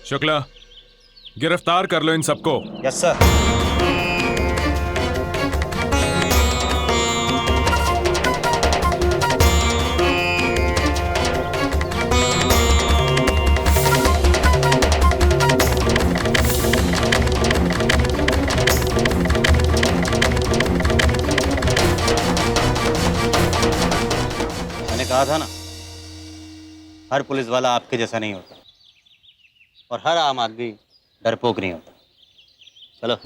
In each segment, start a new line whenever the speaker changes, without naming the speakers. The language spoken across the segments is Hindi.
शुक्ला, गिरफ्तार कर लो इन सबको।
Yes sir. मैंने कहा था ना, हर पुलिस वाला आपके जैसा नहीं होता और हर आम आदमी डरपोक नहीं होता। चलो।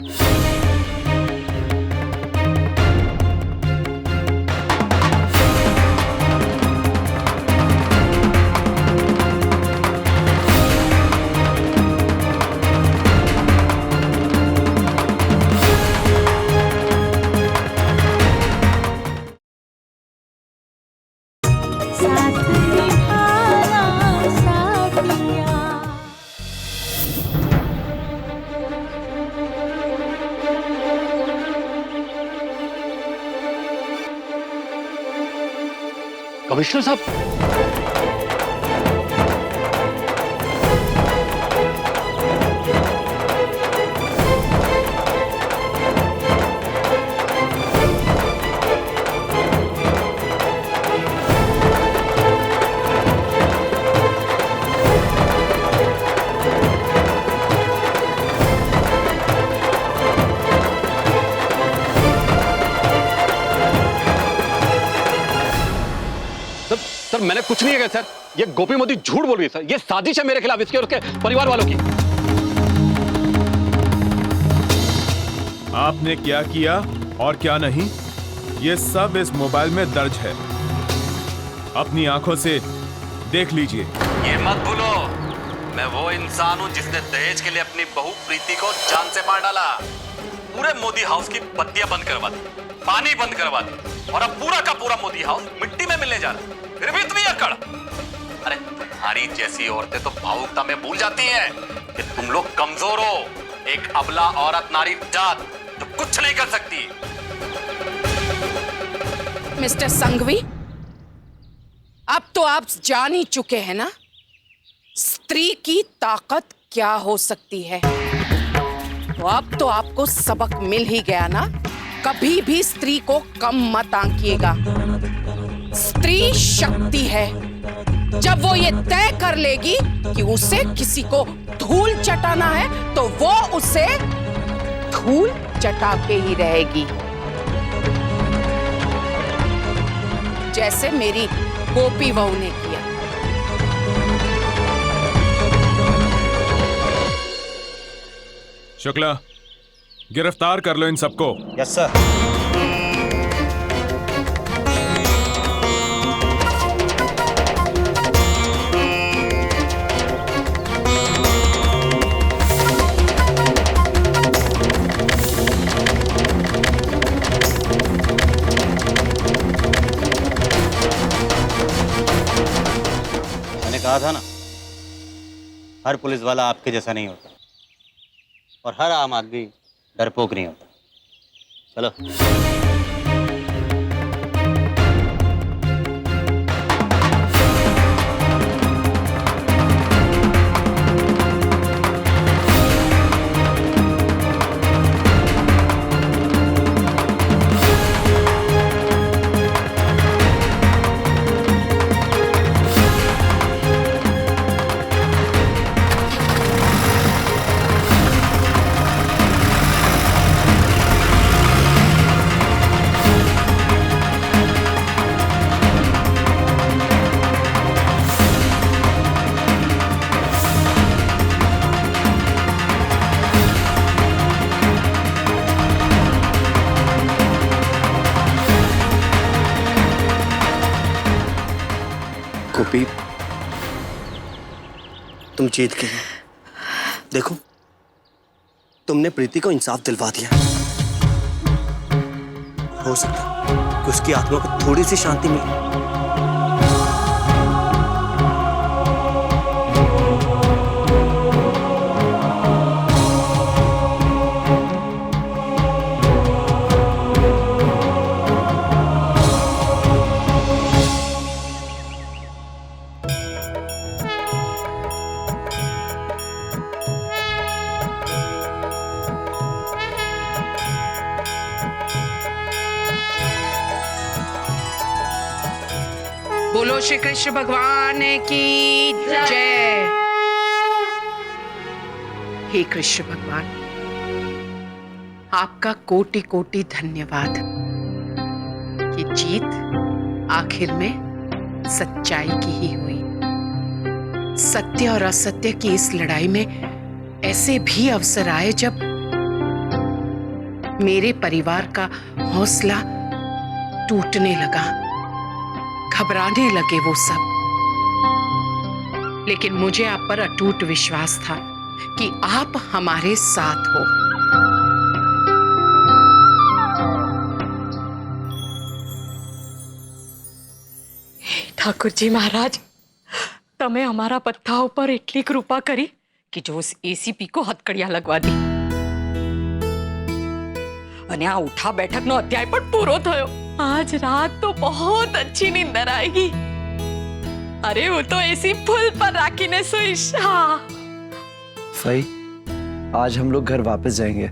साथ निभाना साथिया।
कमिश्नर साहब, सर मैंने कुछ नहीं किया सर। ये गोपी मोदी झूठ बोल रही है सर। ये साजिश है मेरे खिलाफ, इसके और उसके परिवार वालों की।
आपने क्या किया और क्या नहीं, ये सब इस मोबाइल में दर्ज है। अपनी आंखों से देख लीजिए।
ये मत भूलो, मैं वो इंसान हूँ जिसने दहेज के लिए अपनी बहू प्रीति को जान से मार डाला। पूरे मोदी हाउस की बत्तियां बंद करवा दी, पानी बंद करवा दी और अब पूरा का पूरा मोदी हाउस मिट्टी में मिलने जा रहा है। फिर भी इतनी अकड़। अरे तुम्हारी जैसी औरतें तो भावुकता में भूल जाती हैं कि तुम लोग कमजोर हो, एक अबला औरत नारी जात जो कुछ नहीं कर सकती।
मिस्टर संघवी, अब तो आप जान ही चुके हैं ना स्त्री की ताकत क्या हो सकती है। तो अब तो आपको सबक मिल ही गया ना। कभी भी स्त्री को कम मत आंकिएगा। स्त्री शक्ति है। जब वो ये तय कर लेगी कि उसे किसी को धूल चटाना है तो वो उसे धूल चटा के ही रहेगी, जैसे मेरी गोपी बहू ने किया।
शुक्ला, गिरफ्तार कर लो इन सबको।
Yes sir. मैंने कहा था ना, हर पुलिस वाला आपके जैसा नहीं होता और हर आम आदमी डरपोक नहीं होता। चलो।
गोपी, तुम जीत गई। देखो, तुमने प्रीति को इंसाफ दिलवा दिया। हो सकता है कि उसकी आत्मा को थोड़ी सी शांति मिले।
बोलो श्री कृष्ण भगवान की जय। हे कृष्ण भगवान, आपका कोटि कोटि धन्यवाद कि जीत आखिर में सच्चाई की ही हुई। सत्य और असत्य की इस लड़ाई में ऐसे भी अवसर आए जब मेरे परिवार का हौसला टूटने लगा, घबराने लगे वो सब। लेकिन मुझे आप पर अटूट विश्वास था कि आप हमारे साथ हो।
ઠાકુરજી મહારાજ, તમે અમારા પથ્થા ઉપર એટલી કૃપા કરી કે જો એસીપી કો હથકડિયા લગવા દી અને આ ઉઠા બેઠકનો અધ્યાય પણ પૂરો થયો। આજ રાત તો बहुत अच्छी नींदर आएगी। अरे वो तो एसी फुल पर राखीने सुईश। हाँ
फई, आज हम लोग घर वापस जाएंगे।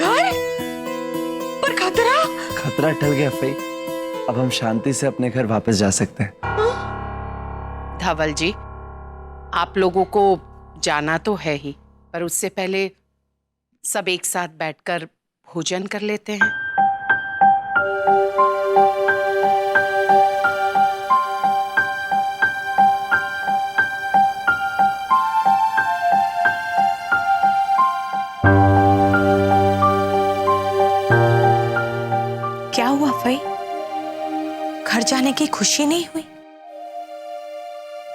घर? पर खतरा?
खतरा टल गया फई, अब हम शांति से अपने घर वापस जा सकते हैं।
धवल जी, आप लोगों को जाना तो है ही, पर उससे पहले सब एक साथ बैठकर भोजन कर लेते हैं।
क्या हुआ फई? घर जाने की खुशी नहीं हुई?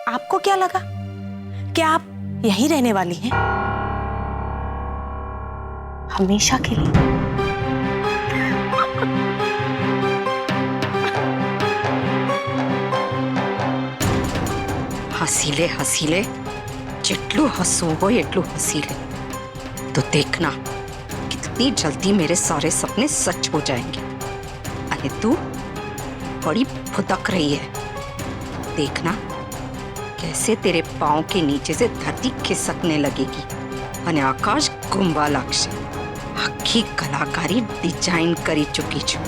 आपको क्या लगा कि आप यहीं रहने वाली हैं हमेशा के लिए?
हसीले हसीले જેટલું હસવું હોય એટલું હસી લે तो देखना कितनी जल्दी मेरे सारे सपने सच हो जाएंगे। अरे तू बड़ी फुदक रही है, देखना कैसे तेरे पाँव के नीचे से धरती खिसकने लगेगी અને આકાશ ઘૂમવા લાગશે। આખી કલાકારી ડિઝાઇન કરી ચૂકી છું।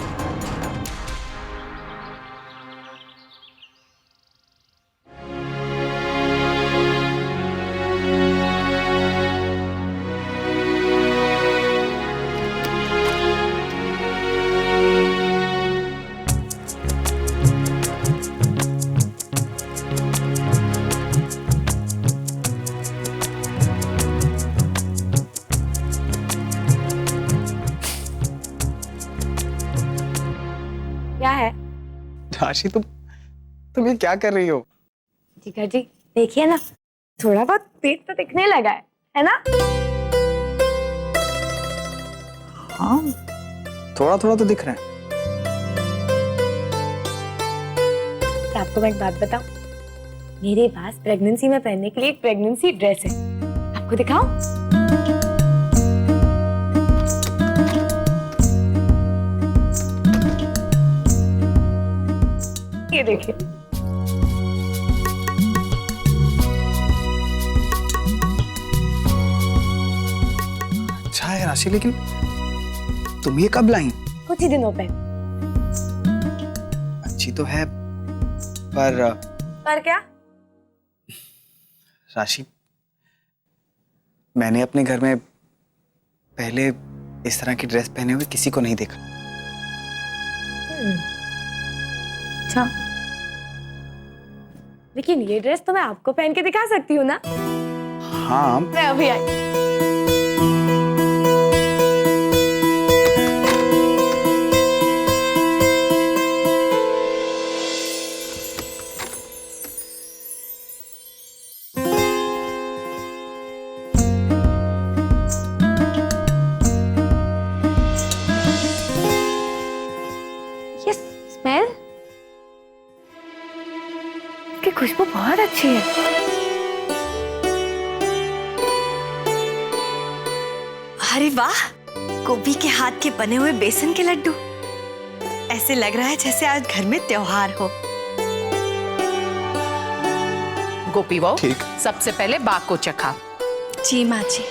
क्या है?
राशि, तुम ये क्या कर रही हो?
जिगर जी देखिए ना, थोड़ा बहुत पेट तो दिखने लगा है ना?
हाँ, थोड़ा थोड़ा तो दिख रहा है।
आपको मैं एक बात बताऊं, मेरे पास प्रेगनेंसी में पहनने के लिए एक प्रेगनेंसी ड्रेस है, आपको दिखाऊं? ये देखिए।
अच्छा है राशि, लेकिन तुम ये कब लाई?
कुछ ही दिनों पे।
अच्छी तो है, पर
क्या?
राशि, मैंने अपने घर में पहले इस तरह की ड्रेस पहने हुए किसी को नहीं देखा।
अच्छा, लेकिन ये ड्रेस तो मैं आपको पहन के दिखा सकती हूँ ना?
हाँ,
मैं अभी आई। ये स्मेल, इसकी खुशबू बहुत अच्छी है।
अरे वाह, गोपी के हाथ के बने हुए बेसन के लड्डू। ऐसे लग रहा है जैसे आज घर में त्योहार हो।
गोपी वो
ठीक।
सबसे पहले बा को चखा।
जी माँ जी।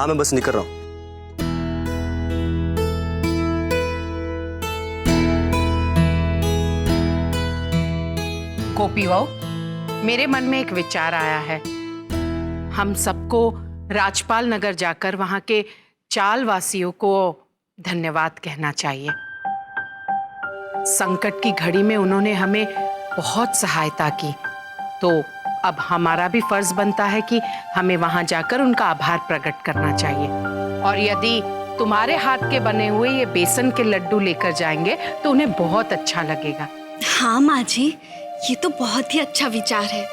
हाँ मैं बस निकल रहा हूँ।
गोपी बहू, मेरे मन में एक विचार आया है। हम सबको राजपाल नगर जाकर वहां के चाल वासियों को धन्यवाद कहना चाहिए। संकट की घड़ी में उन्होंने हमें बहुत सहायता की, तो अब हमारा भी फर्ज बनता है कि हमें वहां जाकर उनका आभार प्रकट करना चाहिए। और यदि तुम्हारे हाथ के बने हुए ये बेसन के लड्डू लेकर जाएंगे तो उन्हें बहुत अच्छा लगेगा।
हाँ माँ जी, ये तो बहुत ही अच्छा विचार है।